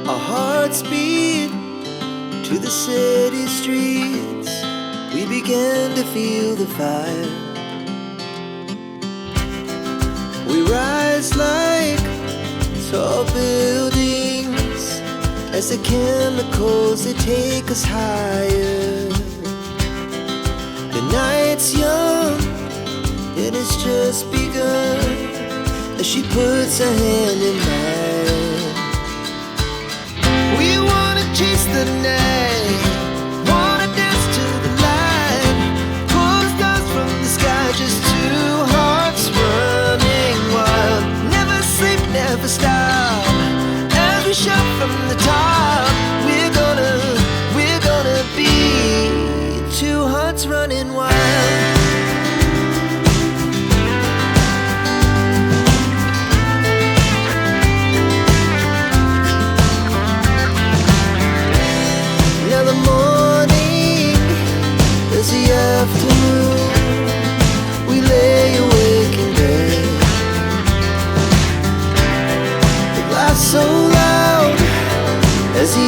Our hearts beat to the city streets. We began to feel the fire. We rise like tall buildings as the chemicals, they take us higher. The night's young and it's just begun as she puts her hand in mine. We wanna chase the night, wanna dance to the light, pull stars from the sky, just two hearts running wild. Never sleep, never stop, as we shout from the top. We're gonna be two hearts running wild. Now the morning is the afternoon. We lay awake in bed. The laughs so loud as the